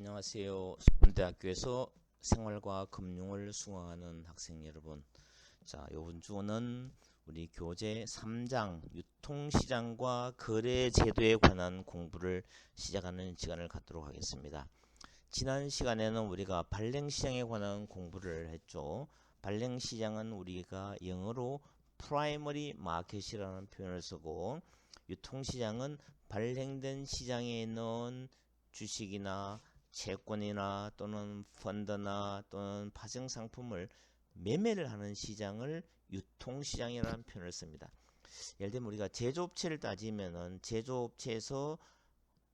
안녕하세요. 서울대학교에서 생활과 금융을 수강하는 학생 여러분. 자, 이번 주는 우리 교재 3장 유통시장과 거래제도에 관한 공부를 시작하는 시간을 갖도록 하겠습니다. 지난 시간에는 우리가 발행시장에 관한 공부를 했죠. 발행시장은 우리가 영어로 프라이머리 마켓이라는 표현을 쓰고, 유통시장은 발행된 시장에 있는 주식이나 채권이나 또는 펀드나 또는 파생상품을 매매를 하는 시장을 유통시장이라는 표현을 씁니다. 예를 들면 우리가 제조업체를 따지면은 제조업체에서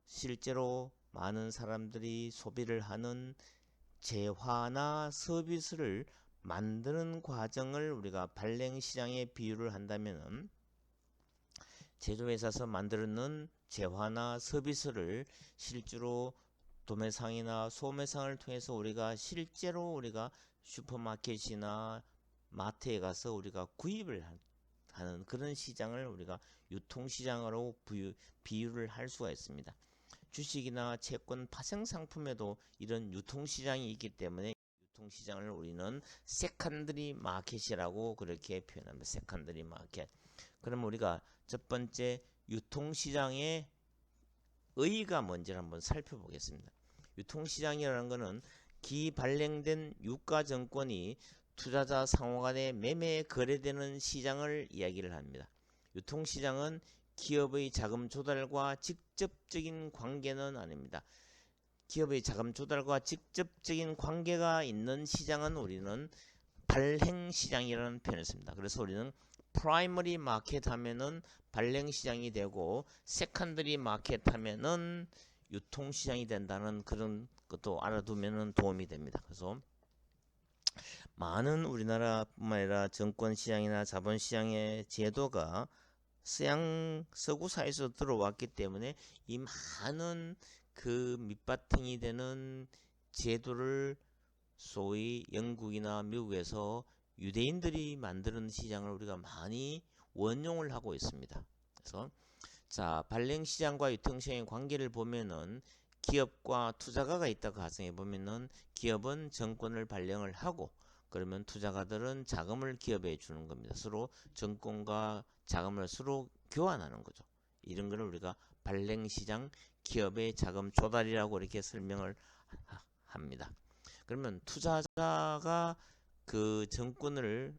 실제로 많은 사람들이 소비를 하는 재화나 서비스를 만드는 과정을 우리가 발행시장에 비유를 한다면은, 제조회사에서 만드는 재화나 서비스를 실제로 도매상이나 소매상을 통해서 실제로 우리가 슈퍼마켓이나 마트에 가서 우리가 구입을 하는 그런 시장을 우리가 유통시장으로 비유를 할 수가 있습니다. 주식이나 채권 파생상품에도 이런 유통시장이 있기 때문에 유통시장을 우리는 세컨더리 마켓이라고 그렇게 표현합니다. 세컨더리 마켓. 그럼 우리가 첫 번째 유통시장의 의의가 뭔지를 한번 살펴보겠습니다. 유통시장이라는 것은 기발행된 유가증권이 투자자 상호간에 매매 거래되는 시장을 이야기를 합니다. 유통시장은 기업의 자금 조달과 직접적인 관계는 아닙니다. 기업의 자금 조달과 직접적인 관계가 있는 시장은 우리는 발행시장이라는 표현을 씁니다. 그래서 우리는 프라이머리 마켓 하면은 발행시장이 되고, 세컨더리 마켓 하면은 유통시장이 된다는 그런 것도 알아두면 도움이 됩니다. 그래서 많은 우리나라뿐만 아니라 증권시장이나 자본시장의 제도가 서구사에서 들어왔기 때문에 이 많은 그 밑바탕이 되는 제도를 소위 영국이나 미국에서 유대인들이 만드는 시장을 우리가 많이 원용을 하고 있습니다. 그래서 자, 발행시장과 유통시장의 관계를 보면은, 기업과 투자가가 있다고 가정해 보면은, 기업은 증권을 발행을 하고, 그러면 투자가들은 자금을 기업에 주는 겁니다. 서로 증권과 자금을 서로 교환하는 거죠. 이런 거를 우리가 발행시장, 기업의 자금 조달이라고 이렇게 설명을 합니다. 그러면 투자자가 그 증권을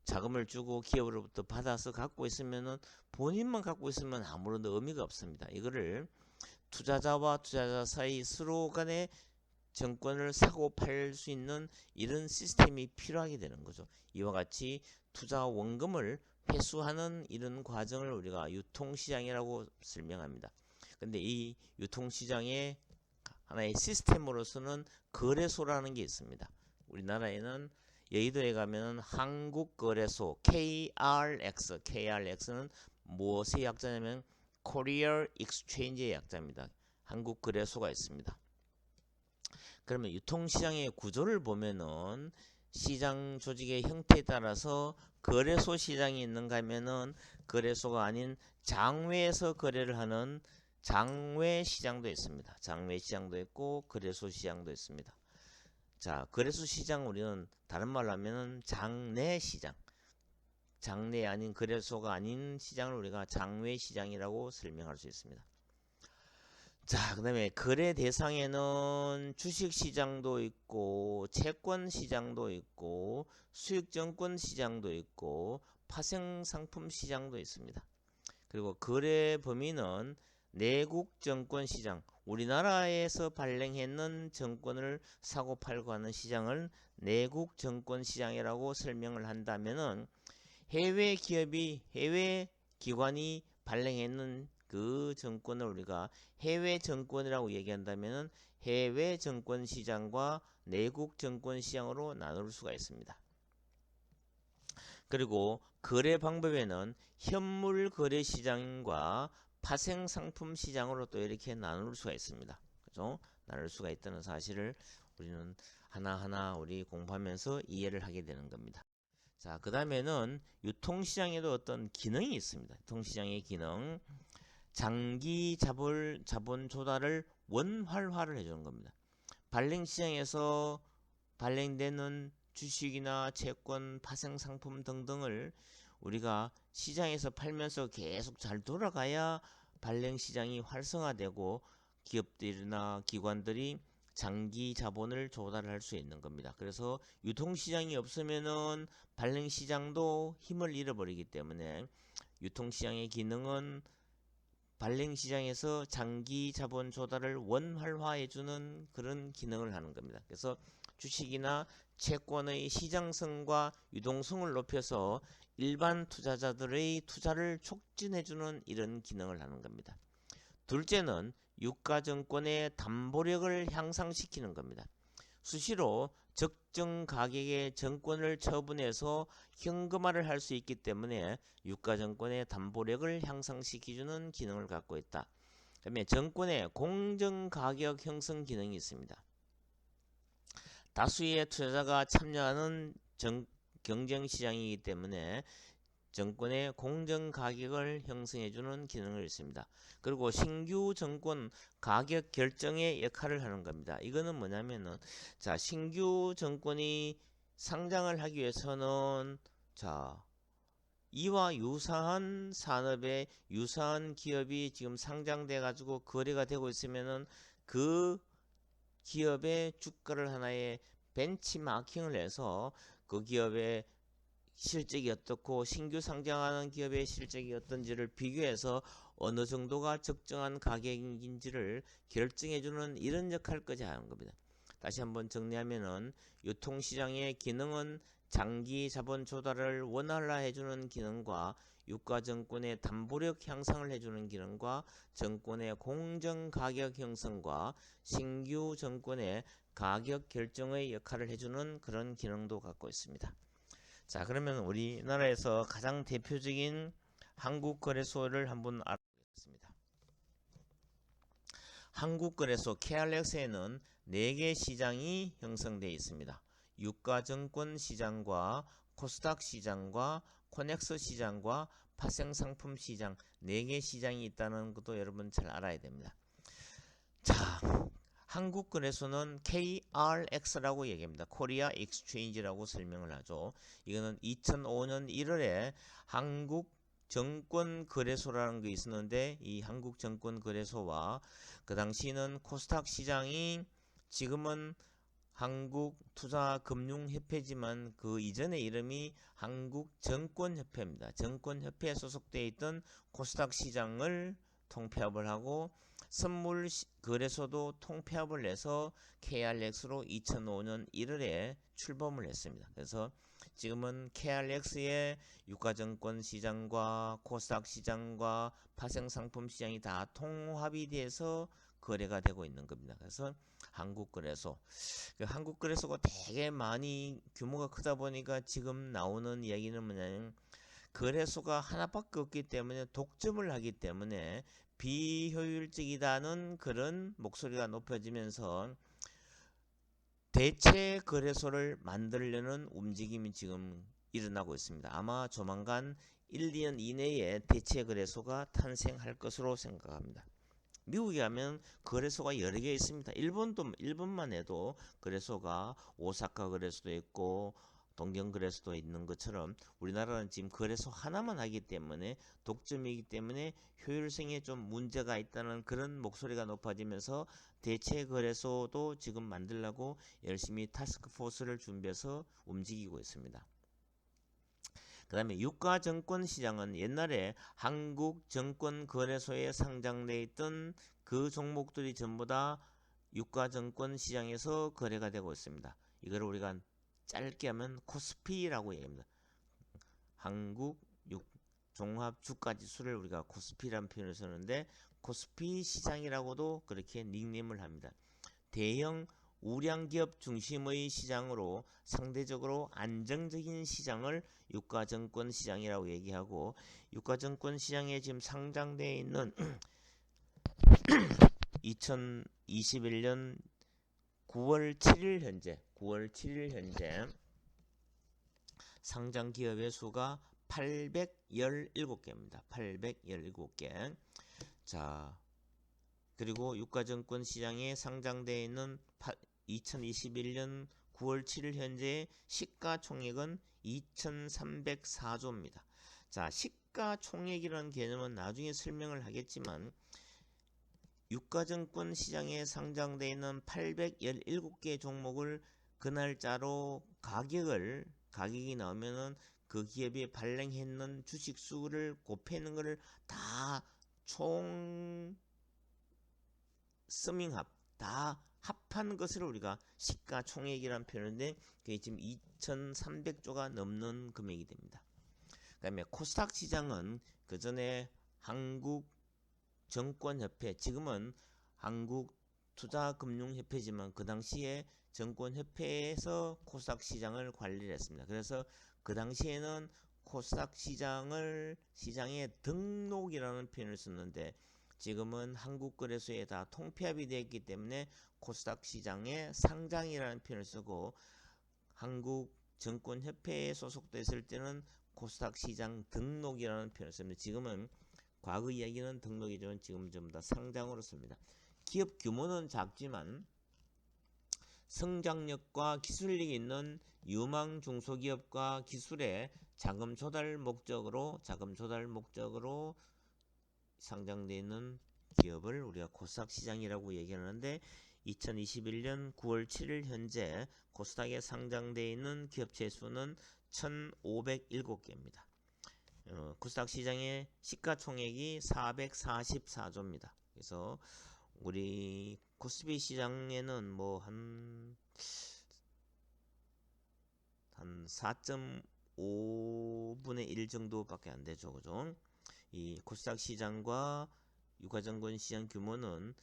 자금을 주고 기업으로부터 받아서 갖고 있으면은, 본인만 갖고 있으면 아무런 의미가 없습니다. 이거를 투자자와 투자자 사이 서로 간에 증권을 사고 팔 수 있는 이런 시스템이 필요하게 되는 거죠. 이와 같이 투자 원금을 회수하는 이런 과정을 우리가 유통시장이라고 설명합니다. 근데 이 유통시장의 하나의 시스템으로서는 거래소라는 게 있습니다. 우리나라에는 여의도에 가면 한국거래소 KRX는 무엇의 약자냐면 Korea Exchange의 약자입니다. 한국거래소가 있습니다. 그러면 유통시장의 구조를 보면은, 시장 조직의 형태에 따라서 거래소 시장이 있는가 하면은 거래소가 아닌 장외에서 거래를 하는 장외 시장도 있습니다. 장외 시장도 있고 거래소 시장도 있습니다. 자, 거래소 시장 우리는 다른 말로 하면은 장내 시장, 장내 아닌 거래소가 아닌 시장을 우리가 장외 시장이라고 설명할 수 있습니다. 자, 그 다음에 거래 대상에는 주식 시장도 있고, 채권 시장도 있고, 수익증권 시장도 있고, 파생상품 시장도 있습니다. 그리고 거래 범위는 내국 증권 시장, 우리나라에서 발행했는 증권을 사고 팔고 하는 시장을 내국 증권 시장이라고 설명을 한다면은, 해외 기업이, 해외 기관이 발행했는 그 증권을 우리가 해외 증권이라고 얘기한다면은, 해외 증권 시장과 내국 증권 시장으로 나눌 수가 있습니다. 그리고 거래 방법에는 현물 거래 시장과 파생상품 시장으로 또 이렇게 나눌 수가 있습니다. 그죠? 나눌 수가 있다는 사실을 우리는 하나하나 우리 공부하면서 이해를 하게 되는 겁니다. 자, 그 다음에는 유통시장에도 어떤 기능이 있습니다. 유통시장의 기능. 장기 자본 조달을 원활화를 해주는 겁니다. 발행시장에서 발행되는 주식이나 채권, 파생상품 등등을 우리가 시장에서 팔면서 계속 잘 돌아가야 발행시장이 활성화되고 기업들이나 기관들이 장기 자본을 조달할 수 있는 겁니다. 그래서 유통시장이 없으면은 발행시장도 힘을 잃어버리기 때문에 유통시장의 기능은 발행시장에서 장기 자본 조달을 원활화해주는 그런 기능을 하는 겁니다. 그래서 주식이나 채권의 시장성과 유동성을 높여서 일반 투자자들의 투자를 촉진해주는 이런 기능을 하는 겁니다. 둘째는 유가증권의 담보력을 향상시키는 겁니다. 수시로 적정 가격의 정권을 처분해서 현금화를 할 수 있기 때문에 유가증권의 담보력을 향상시켜주는 기능을 갖고 있다. 그다음에 정권의 공정가격 형성 기능이 있습니다. 다수의 투자자가 참여하는 경쟁시장이기 때문에 정권의 공정가격을 형성해주는 기능을 있습니다. 그리고 신규 정권 가격 결정의 역할을 하는 겁니다. 이거는 뭐냐면은 자, 신규 정권이 상장을 하기 위해서는 자, 이와 유사한 산업에 유사한 기업이 지금 상장돼 가지고 거래가 되고 있으면은 그 기업의 주가를 하나의 벤치마킹을 해서 그 기업의 실적이 어떻고 신규 상장하는 기업의 실적이 어떤지를 비교해서 어느 정도가 적정한 가격인지를 결정해주는 이런 역할까지 하는 겁니다. 다시 한번 정리하면은 유통시장의 기능은 장기 자본 조달을 원활화해주는 기능과 유가증권의 담보력 향상을 해주는 기능과 정권의 공정가격 형성과 신규 정권의 가격 결정의 역할을 해주는 그런 기능도 갖고 있습니다. 자, 그러면 우리나라에서 가장 대표적인 한국거래소를 한번 알아보겠습니다. 한국거래소 KRX에는 4개 시장이 형성되어 있습니다. 유가증권 시장과 코스닥 시장과 코넥스 시장과 파생상품 시장 4개 시장이 있다는 것도 여러분 잘 알아야 됩니다. 자, 한국거래소는 KRX라고 얘기합니다. 코리아 익스체인지라고 설명을 하죠. 이거는 2005년 1월에 한국증권거래소라는 게 있었는데 이 한국증권거래소와 그 당시는 코스닥 시장이 지금은 한국투자금융협회지만 그 이전의 이름이 한국증권협회입니다. 증권협회에 소속되어 있던 코스닥 시장을 통폐합을 하고 선물 거래소도 통폐합을 해서 KRX로 2005년 1월에 출범을 했습니다. 그래서 지금은 KRX의 유가증권 시장과 코스닥 시장과 파생상품 시장이 다 통합이 돼서 거래가 되고 있는 겁니다. 그래서 한국거래소. 한국거래소가 되게 많이 규모가 크다 보니까 지금 나오는 이야기는 뭐냐면 거래소가 하나밖에 없기 때문에 독점을 하기 때문에 비효율적이다는 그런 목소리가 높여지면서 대체 거래소를 만들려는 움직임이 지금 일어나고 있습니다. 아마 조만간 1, 2년 이내에 대체 거래소가 탄생할 것으로 생각합니다. 미국에 가면 거래소가 여러 개 있습니다. 일본만 해도 거래소가 오사카 거래소도 있고 동경 거래소도 있는 것처럼 우리나라는 지금 거래소 하나만 하기 때문에 독점이기 때문에 효율성에 좀 문제가 있다는 그런 목소리가 높아지면서 대체 거래소도 지금 만들려고 열심히 타스크포스를 준비해서 움직이고 있습니다. 그 다음에 유가증권 시장은 옛날에 한국증권거래소에 상장되어 있던 그 종목들이 전부 다 유가증권 시장에서 거래가 되고 있습니다. 이걸 우리가 짧게 하면 코스피라고 얘기합니다. 한국 종합주가지수를 우리가 코스피라는 표현을 쓰는데 코스피 시장이라고도 그렇게 닉네임을 합니다. 대형 우량기업 중심의 시장으로 상대적으로 안정적인 시장을 유가증권 시장이라고 얘기하고 유가증권 시장에 지금 상장되어 있는 2021년 9월 7일 현재 상장 기업의 수가 817개입니다. 817개. 자, 그리고 유가증권 시장에 상장되어 있는 2021년 9월 7일 현재 시가총액은 2,304조입니다. 자, 시가총액이라는 개념은 나중에 설명을 하겠지만 유가증권 시장에 상장되어 있는 817개 종목을 그 날짜로 가격이 나오면은 그 기업이 발행했는 주식 수를 곱해는 것을 다 총 서밍합 다 합한 것을 우리가 시가총액이라는 표현인데 그게 지금 2,300조가 넘는 금액이 됩니다. 그다음에 코스닥 시장은 그 전에 한국증권협회, 지금은 한국투자금융협회지만 그 당시에 증권협회에서 코스닥 시장을 관리를 했습니다. 그래서 그 당시에는 코스닥 시장의 등록이라는 표현을 썼는데 지금은 한국거래소에 다 통폐합이 되어 있기 때문에 코스닥 시장의 상장이라는 표현을 쓰고 한국증권협회에 소속됐을 때는 코스닥 시장 등록이라는 표현을 씁니다. 지금은 과거 이야기는 등록이지만 지금 전부 다 상장으로 씁니다. 기업 규모는 작지만 성장력과 기술력이 있는 유망 중소기업과 기술의 자금 조달 목적으로 상장되어 있는 기업을 우리가 코스닥 시장이라고 얘기하는데 2021년 9월 7일 현재 코스닥에 상장되어 있는 기업체 수는 1,507개입니다. 코스닥 시장의 시가총액이 444조입니다. 그래서 우리 코스피 시장에는 뭐 한 4.5분의 1 정도밖에 안 되죠. 그죠? 이 코스닥 시장과 유가증권 시장 규모는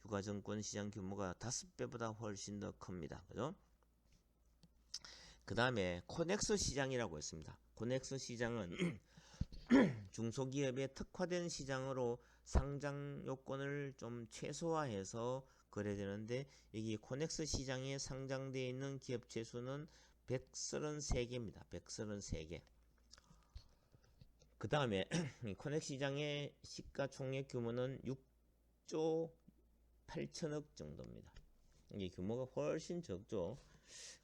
유가증권 시장 규모가 5배보다 훨씬 더 큽니다. 그죠? 그 다음에 코넥스 시장이라고 했습니다. 코넥스 시장은 중소기업에 특화된 시장으로 상장 요건을 좀 최소화해서 거래되는데 여기 코넥스 시장에 상장되어 있는 기업체 수는 133개입니다. 133개. 그 다음에 코넥스 시장의 시가총액 규모는 6조 8천억 정도입니다. 이 규모가 훨씬 적죠.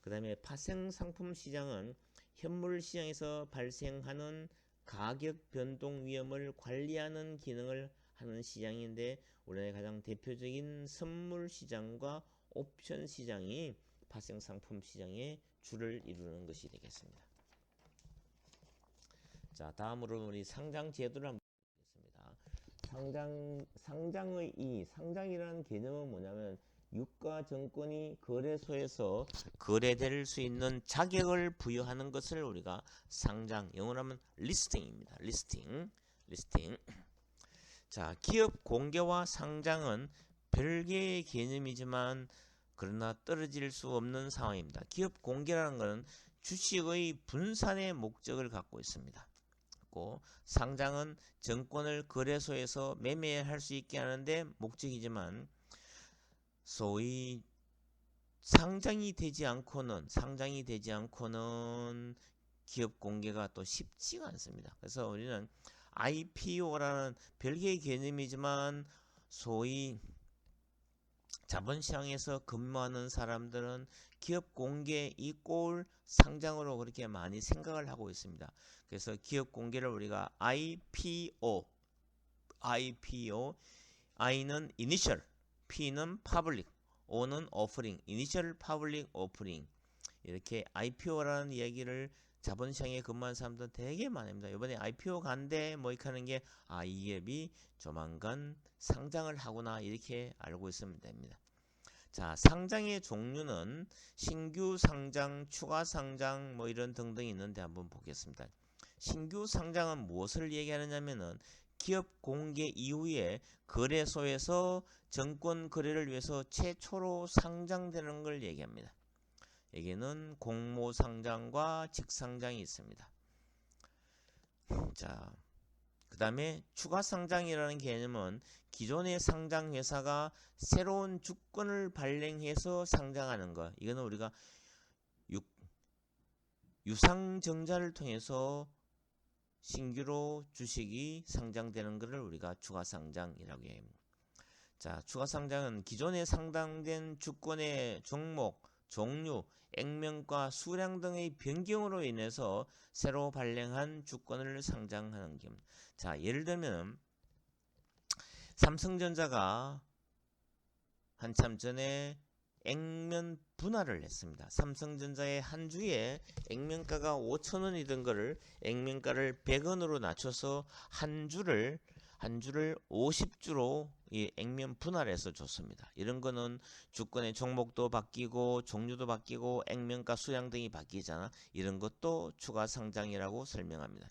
그 다음에 파생상품 시장은 현물 시장에서 발생하는 가격 변동 위험을 관리하는 기능을 하는 시장인데 우리나라의 가장 대표적인 선물 시장과 옵션 시장이 파생상품 시장의 주를 이루는 것이 되겠습니다. 자, 다음으로 우리 상장 제도를 한번 보겠습니다. 상장이라는 개념은 뭐냐면 유가증권이 거래소에서 거래될 수 있는 자격을 부여하는 것을 우리가 상장, 영어로 하면 리스팅입니다. 리스팅. 자, 기업 공개와 상장은 별개의 개념이지만 그러나 떨어질 수 없는 상황입니다. 기업 공개라는 것은 주식의 분산의 목적을 갖고 있습니다. 상장은 증권을 거래소에서 매매할 수 있게 하는데 목적이지만 소위 상장이 되지 않고는 기업 공개가 또 쉽지가 않습니다. 그래서 우리는 IPO라는 별개의 개념이지만 소위 자본시장에서 근무하는 사람들은 기업 공개 이꼴 상장으로 그렇게 많이 생각을 하고 있습니다. 그래서 기업 공개를 우리가 IPO, I는 Initial, P는 Public, O는 Offering, Initial Public Offering. 이렇게 IPO라는 이야기를 자본시장에 근무하는 사람들은 되게 많습니다. 이번에 IPO 간대 뭐 이렇게 하는 게 이 기업이 조만간 상장을 하구나 이렇게 알고 있으면 됩니다. 자, 상장의 종류는 신규 상장, 추가 상장 뭐 이런 등등 있는데 한번 보겠습니다. 신규 상장은 무엇을 얘기하느냐면은 기업 공개 이후에 거래소에서 증권 거래를 위해서 최초로 상장되는 걸 얘기합니다. 여기는 공모 상장과 직상장이 있습니다. 자, 그 다음에 추가 상장이라는 개념은 기존의 상장 회사가 새로운 주권을 발행해서 상장하는 것. 이거는 우리가 유상증자를 통해서 신규로 주식이 상장되는 것을 우리가 추가 상장이라고 해요. 자, 추가 상장은 기존에 상장된 주권의 종목, 종류, 액면가, 수량 등의 변경으로 인해서 새로 발행한 주권을 상장하는 경우. 자, 예를 들면 삼성전자가 한참 전에 액면 분할을 했습니다. 삼성전자의 한 주에 액면가가 5,000원이던 거를 액면가를 100원으로 낮춰서 한 주를 50주로 이 액면 분할해서 줬습니다. 이런 거는 주권의 종목도 바뀌고 종류도 바뀌고 액면가 수량 등이 바뀌잖아. 이런 것도 추가 상장이라고 설명합니다.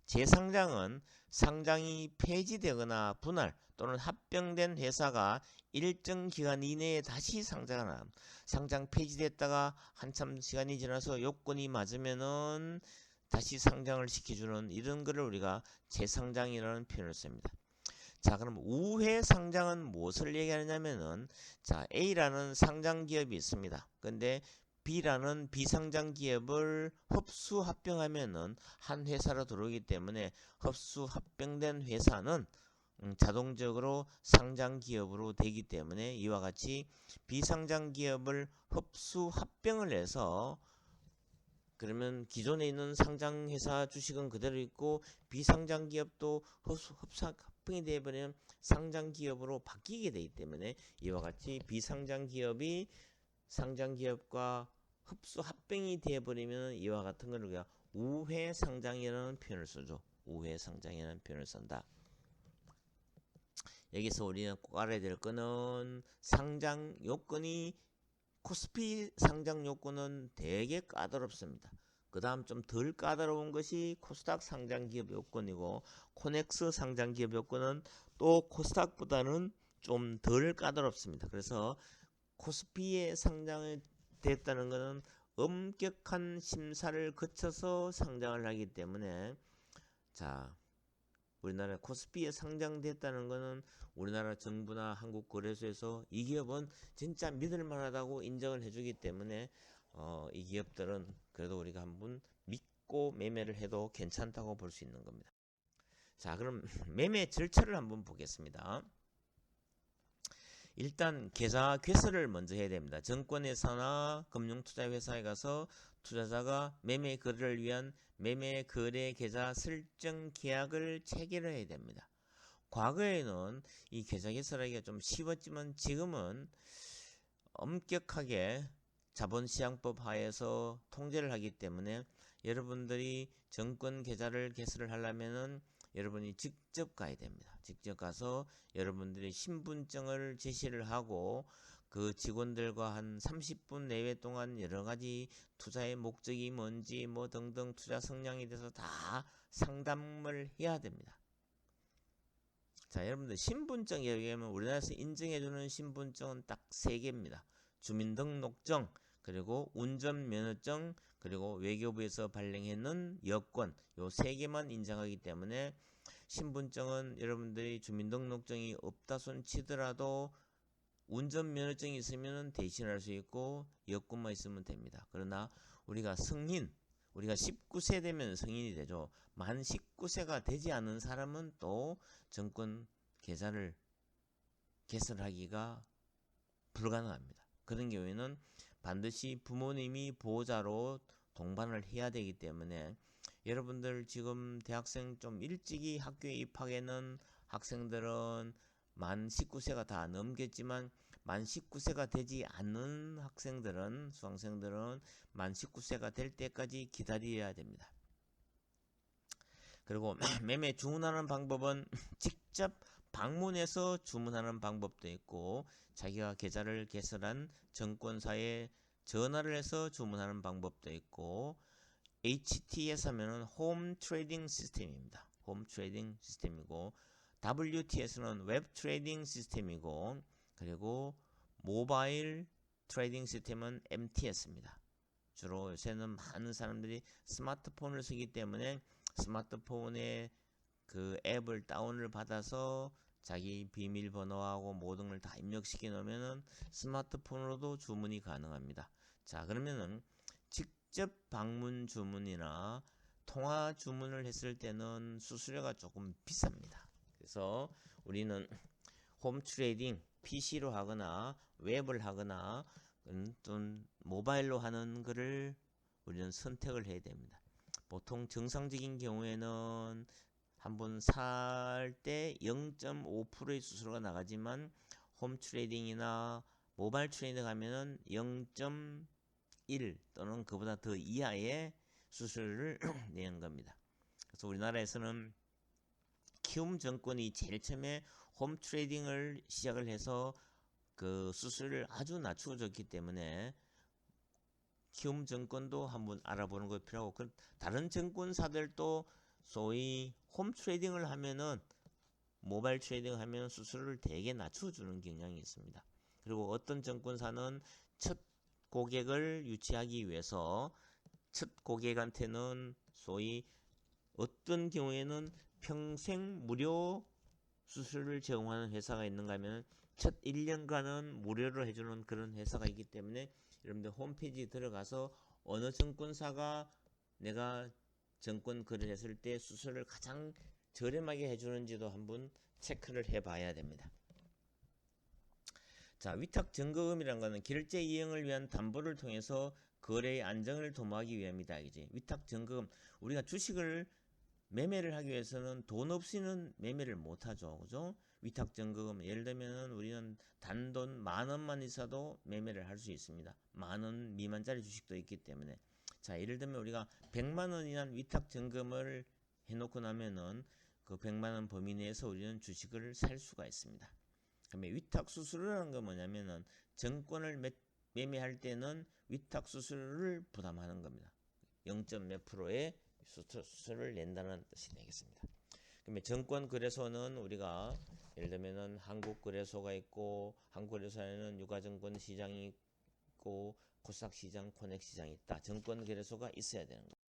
재상장은 상장이 폐지되거나 분할 또는 합병된 회사가 일정 기간 이내에 다시 상장하나, 상장 폐지됐다가 한참 시간이 지나서 요건이 맞으면은 다시 상장을 시켜주는 이런 거를 우리가 재상장이라는 표현을 씁니다. 자, 그럼 우회 상장은 무엇을 얘기하냐면은, 자, A라는 상장 기업이 있습니다. 근데 B라는 비상장 기업을 흡수 합병하면은 한 회사로 들어오기 때문에 흡수 합병된 회사는 자동적으로 상장 기업으로 되기 때문에 이와 같이 비상장 기업을 흡수 합병을 해서, 그러면 기존에 있는 상장 회사 주식은 그대로 있고 비상장 기업도 흡수 합병이 되어버리면 상장 기업으로 바뀌게 되기 때문에 이와 같이 비상장 기업이 상장 기업과 흡수 합병이 되어버리면 이와 같은 걸 우리가 우회 상장이라는 표현을 쓰죠. 우회 상장이라는 표현을 쓴다. 여기서 우리는 꼭 알아야 될 거는 상장 요건이, 코스피 상장 요건은 되게 까다롭습니다. 그 다음 좀 덜 까다로운 것이 코스닥 상장 기업 요건이고, 코넥스 상장 기업 요건은 또 코스닥보다는 좀 덜 까다롭습니다. 그래서 코스피에 상장이 됐다는 것은 엄격한 심사를 거쳐서 상장을 하기 때문에, 자, 우리나라 코스피에 상장됐다는 것은 우리나라 정부나 한국거래소에서 이 기업은 진짜 믿을만하다고 인정을 해주기 때문에 이 기업들은 그래도 우리가 한번 믿고 매매를 해도 괜찮다고 볼 수 있는 겁니다. 자, 그럼 매매 절차를 한번 보겠습니다. 일단 계좌 개설을 먼저 해야 됩니다. 증권회사나 금융투자회사에 가서 투자자가 매매 거래를 위한 매매 거래 계좌 설정 계약을 체결을 해야 됩니다. 과거에는 이 계좌 개설하기가 좀 쉬웠지만 지금은 엄격하게 자본시장법 하에서 통제를 하기 때문에 여러분들이 증권 계좌를 개설을 하려면은 여러분이 직접 가야 됩니다. 직접 가서 여러분들이 신분증을 제시를 하고 그 직원들과 한 30분 내외 동안 여러가지 투자의 목적이 뭔지 뭐 등등 투자 성향에 대해서 다 상담을 해야 됩니다. 자, 여러분들 신분증 얘기하면 우리나라에서 인증해주는 신분증은 딱 3개입니다. 주민등록증, 그리고 운전면허증, 그리고 외교부에서 발행해놓은 여권, 요 3개만 인정하기 때문에 신분증은 여러분들이 주민등록증이 없다 손 치더라도 운전면허증이 있으면 대신할 수 있고 여권만 있으면 됩니다. 그러나 우리가 성인, 우리가 19세 되면 성인이 되죠. 만 19세가 되지 않은 사람은 또 증권 계좌를 개설하기가 불가능합니다. 그런 경우에는 반드시 부모님이 보호자로 동반을 해야 되기 때문에 여러분들 지금 대학생 좀 일찍이 학교에 입학하는 학생들은 만 19세가 다 넘겠지만 만 19세가 되지 않는 학생들은, 수강생들은 만 19세가 될 때까지 기다려야 됩니다. 그리고 매매 주문하는 방법은 직접 방문해서 주문하는 방법도 있고, 자기가 계좌를 개설한 증권사에 전화를 해서 주문하는 방법도 있고, HTS 하면은 홈 트레이딩 시스템입니다. 홈 트레이딩 시스템이고, WTS는 웹 트레이딩 시스템이고, 그리고 모바일 트레이딩 시스템은 MTS입니다. 주로 요새는 많은 사람들이 스마트폰을 쓰기 때문에 스마트폰에 그 앱을 다운을 받아서 자기 비밀번호하고 모든 걸 다 입력시켜 놓으면은 스마트폰으로도 주문이 가능합니다. 자, 그러면은 직접 방문 주문이나 통화 주문을 했을 때는 수수료가 조금 비쌉니다. 그래서 우리는 홈 트레이딩 PC로 하거나 웹을 하거나 또는 모바일로 하는 거를 우리는 선택을 해야 됩니다. 보통 정상적인 경우에는 한번 살 때 0.5%의 수수료가 나가지만 홈 트레이딩이나 모바일 트레이딩 하면은 0.1 또는 그보다 더 이하의 수수료를 내는 겁니다. 그래서 우리나라에서는 키움증권이 제일 처음에 홈 트레이딩을 시작을 해서 그 수수료를 아주 낮추어 줬기 때문에 키움증권도 한번 알아보는 것 필요하고, 다른 증권사들도 소위 홈 트레이딩을 하면은 모바일 트레이딩을 하면 수수료를 되게 낮춰주는 경향이 있습니다. 그리고 어떤 증권사는 첫 고객을 유치하기 위해서 첫 고객한테는 소위 어떤 경우에는 평생 무료 수수료를 제공하는 회사가 있는가 하면 첫 1년간은 무료로 해주는 그런 회사가 있기 때문에 여러분들 홈페이지에 들어가서 어느 증권사가 내가 증권 거래를 했을 때 수수료를 가장 저렴하게 해주는지도 한번 체크를 해봐야 됩니다. 자, 위탁증거금이라는 것은 결제 이행을 위한 담보를 통해서 거래의 안정을 도모하기 위함이다. 이제 위탁증거금, 우리가 주식을 매매를 하기 위해서는 돈 없이는 매매를 못하죠. 그죠? 위탁증거금, 예를 들면 우리는 단돈 10,000원만 있어도 매매를 할 수 있습니다. 10,000원 미만짜리 주식도 있기 때문에. 자, 예를 들면 우리가 100만 원이란 위탁증거금을 해놓고 나면은 그 100만 원 범위 내에서 우리는 주식을 살 수가 있습니다. 그러면 위탁수수료라는 건 뭐냐면은 증권을 매매할 때는 위탁수수료를 부담하는 겁니다. 0. 몇 프로의 수수료를 낸다는 뜻이 되겠습니다. 그러면 증권거래소는 우리가 예를 들면은 한국거래소가 있고, 한국거래소에는 유가증권 시장이 있고, 코스닥시장, 코넥시장이 있다. 증권거래소가 있어야 되는 거예요.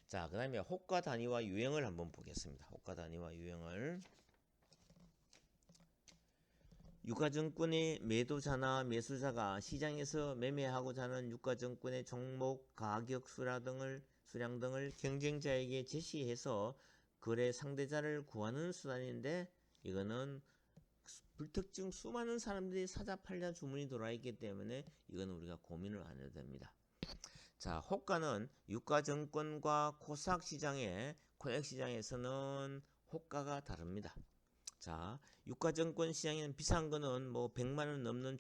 자, 그 다음에 호가 단위와 유형을 한번 보겠습니다. 호가 단위와 유형을. 유가증권의 매도자나 매수자가 시장에서 매매하고자 하는 유가증권의 종목, 가격, 수량 등을 경쟁자에게 제시해서 거래 상대자를 구하는 수단인데, 이거는 불특정 수많은 사람들이 사자 팔자 주문이 들어와 있기 때문에 이거는 우리가 고민을 안 해도 됩니다. 자, 호가는 유가증권과 코스닥시장의 코넥시장에서는 호가가 다릅니다. 자, 유가증권 시장에는 비싼 거는 뭐 100만 원 넘는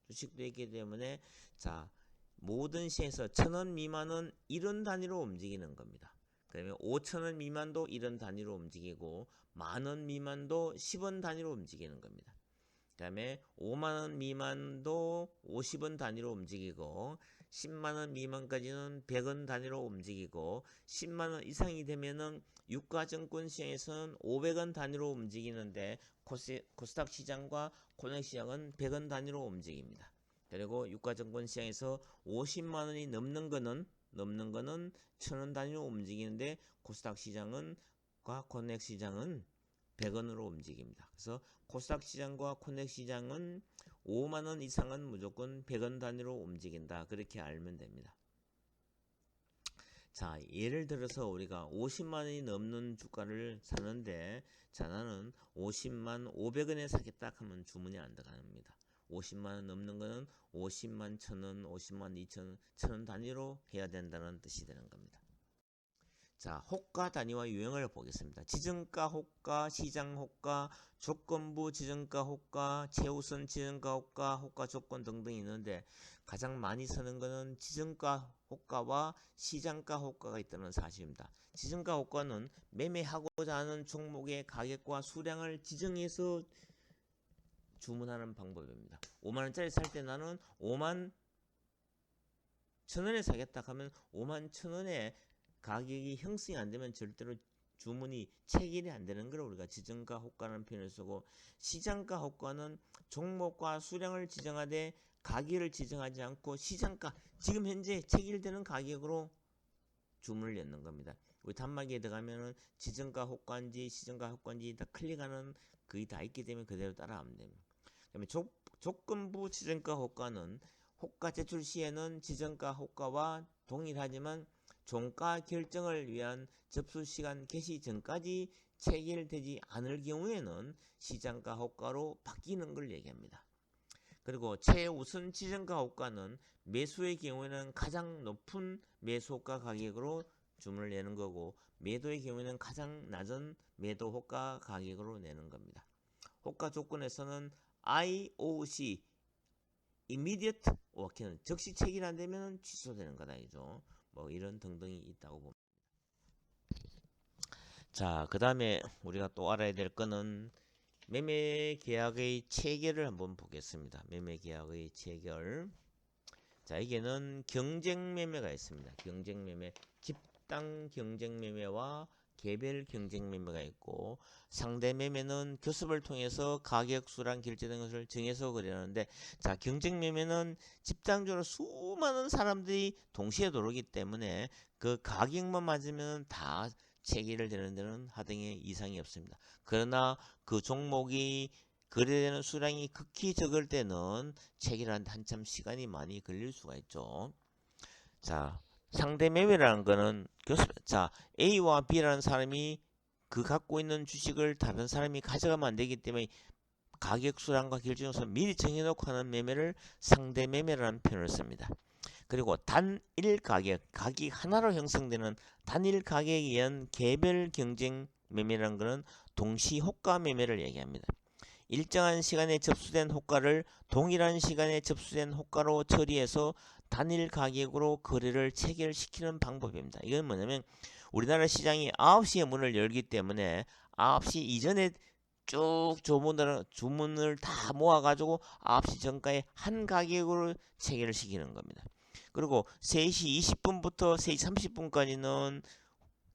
주식도 있기 때문에, 자, 모든 시장에서 1,000원 미만은 1원 단위로 움직이는 겁니다. 그러면 5,000원 미만도 1원 단위로 움직이고, 만원 미만도 10원 단위로 움직이는 겁니다. 그 다음에 5만원 미만도 50원 단위로 움직이고, 10만원 미만까지는 100원 단위로 움직이고, 10만원 이상이 되면은 유가증권 시장에서는 500원 단위로 움직이는데, 코스닥 시장과 코넥 시장은 100원 단위로 움직입니다. 그리고 유가증권 시장에서 50만원이 넘는 거는 1,000원 단위로 움직이는데, 코스닥 시장과 코넥 시장은 100원으로 움직입니다. 그래서 코스닥 시장과 코넥 시장은 5만원 이상은 무조건 100원 단위로 움직인다. 그렇게 알면 됩니다. 자, 예를 들어서 우리가 50만원이 넘는 주가를 사는데, 자, 나는 50만 500원에 사겠다 하면 주문이 안 들어갑니다. 50만원 넘는 거는 50만 1,000원, 50만 2,000원, 1,000원 단위로 해야 된다는 뜻이 되는 겁니다. 자, 호가 단위와 유형을 보겠습니다. 지정가 호가, 시장 호가, 조건부 지정가 호가, 최우선 지정가 호가, 호가 조건 등등 있는데, 가장 많이 쓰는 것은 지정가 호가와 시장가 호가가 있다는 사실입니다. 지정가 호가는 매매하고자 하는 종목의 가격과 수량을 지정해서 주문하는 방법입니다. 5만원짜리 살 때 나는 5만 1,000원에 사겠다 하면 5만 1,000원에 가격이 형성이 안 되면 절대로 주문이 체결이 안 되는 걸 우리가 지정가 호가라는 표현을 쓰고, 시장가 호가는 종목과 수량을 지정하되 가격을 지정하지 않고 시장가, 지금 현재 체결되는 가격으로 주문을 넣는 겁니다. 우리 단말기에 들어가면은 지정가 호가인지 시정가 호가인지 다 클릭하는 거의 다 있기 때문에 그대로 따라하면 됩니다. 그다음에 조건부 지정가 호가는 호가 제출 시에는 지정가 호가와 동일하지만 종가 결정을 위한 접수시간 개시 전까지 체결되지 않을 경우에는 시장가 호가로 바뀌는 걸 얘기합니다. 그리고 최우선 지정가 호가는 매수의 경우에는 가장 높은 매수호가 가격으로 주문을 내는 거고, 매도의 경우에는 가장 낮은 매도 호가 가격으로 내는 겁니다. 호가 조건에서는 IOC immediate work는 즉시 체결 안 되면 취소되는 거다 이죠. 뭐 이런 등등이 있다고 봅니다. 자, 그 다음에 우리가 또 알아야 될 거는 매매 계약의 체결을 한번 보겠습니다. 매매 계약의 체결. 자, 여기에는 경쟁 매매가 있습니다. 경쟁 매매, 집단 경쟁 매매와 개별 경쟁 매매가 있고, 상대 매매는 교습을 통해서 가격, 수량, 결제된 것을 정해서 거래하는데, 자, 경쟁 매매는 집단적으로 수많은 사람들이 동시에 들어오기 때문에 그 가격만 맞으면 다 체결을 되는 데는 하등의 이상이 없습니다. 그러나 그 종목이 거래되는 수량이 극히 적을 때는 체결하는데 한참 시간이 많이 걸릴 수가 있죠. 자, 상대 매매라는 거는 자, A와 B라는 사람이 그 갖고 있는 주식을 다른 사람이 가져가면 안 되기 때문에 가격 수량과 결정에서 미리 정해놓고 하는 매매를 상대 매매라는 표현을 씁니다. 그리고 단일 가격 하나로 형성되는 단일 가격에 의한 개별 경쟁 매매라는 것은 동시 호가 매매를 얘기합니다. 일정한 시간에 접수된 호가를 동일한 시간에 접수된 호가로 처리해서 단일 가격으로 거래를 체결시키는 방법입니다. 이건 뭐냐면 우리나라 시장이 9시에 문을 열기 때문에 9시 이전에 쭉 주문을 다 모아가지고 9시 전까지 한 가격으로 체결을 시키는 겁니다. 그리고 3시 20분부터 3시 30분까지는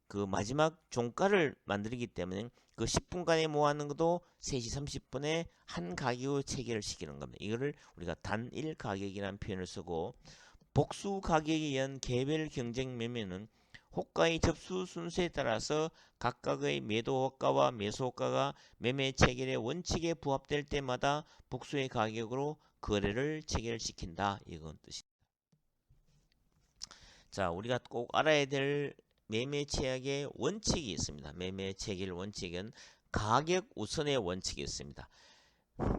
그 마지막 종가를 만들기 때문에 그 10분간에 모아놓은 것도 3시 30분에 한 가격으로 체결을 시키는 겁니다. 이거를 우리가 단일 가격이라는 표현을 쓰고, 복수 가격에 의한 개별 경쟁 매매는 호가의 접수 순서에 따라서 각각의 매도 호가와 매수 호가가 매매 체결의 원칙에 부합될 때마다 복수의 가격으로 거래를 체결시킨다. 이건 뜻입니다. 자, 우리가 꼭 알아야 될 매매 체결의 원칙이 있습니다. 매매 체결 원칙은 가격 우선의 원칙이 있습니다.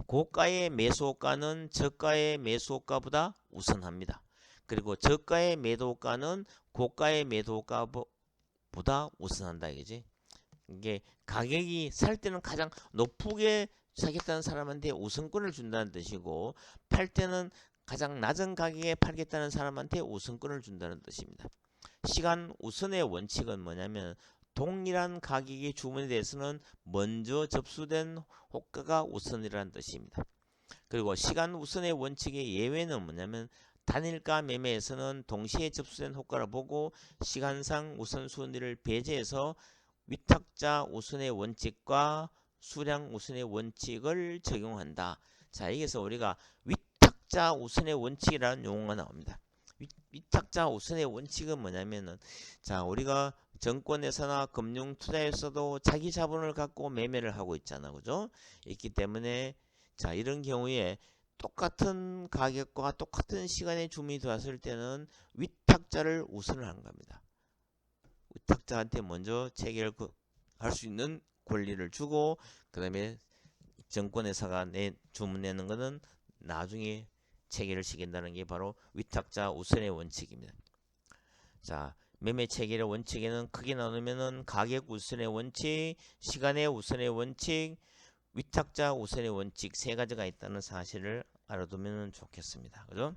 고가의 매수호가는 저가의 매수호가보다 우선합니다. 그리고 저가의 매도호가는 고가의 매도호가보다 우선한다 이거지. 이게 가격이 살 때는 가장 높게 사겠다는 사람한테 우선권을 준다는 뜻이고, 팔 때는 가장 낮은 가격에 팔겠다는 사람한테 우선권을 준다는 뜻입니다. 시간 우선의 원칙은 뭐냐면 동일한 가격의 주문에 대해서는 먼저 접수된 호가가 우선이라는 뜻입니다. 그리고 시간 우선의 원칙의 예외는 뭐냐면 단일가 매매에서는 동시에 접수된 호가를 보고 시간상 우선순위를 배제해서 위탁자 우선의 원칙과 수량 우선의 원칙을 적용한다. 자, 여기서 우리가 위탁자 우선의 원칙이라는 용어가 나옵니다. 위탁자 우선의 원칙은 뭐냐면은, 자, 우리가 정권에서나 금융투자에서도 자기 자본을 갖고 매매를 하고 있잖아, 그죠? 있기 때문에, 자, 이런 경우에 똑같은 가격과 똑같은 시간에 주문이 들어왔을 때는 위탁자를 우선을 한 겁니다. 위탁자한테 먼저 체결할 수 있는 권리를 주고, 그 다음에 정권회사가 주문 내는 거는 나중에 체결을 시킨다는 게 바로 위탁자 우선의 원칙입니다. 자, 매매 체결의 원칙에는 크게 나누면은 가격 우선의 원칙, 시간의 우선의 원칙, 위탁자 우선의 원칙 세 가지가 있다는 사실을 알아두면 좋겠습니다. 그죠?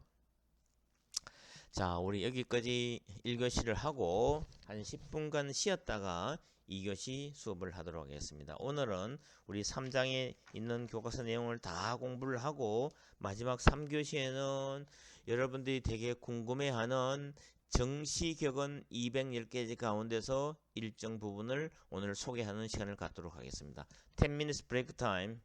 자, 우리 여기까지 1교시를 하고 한 10분간 쉬었다가 2교시 수업을 하도록 하겠습니다. 오늘은 우리 3장에 있는 교과서 내용을 다 공부를 하고 마지막 3교시에는 여러분들이 되게 궁금해하는 정시격언 210개 가운데서 일정 부분을 오늘 소개하는 시간을 갖도록 하겠습니다. 10 minutes break time.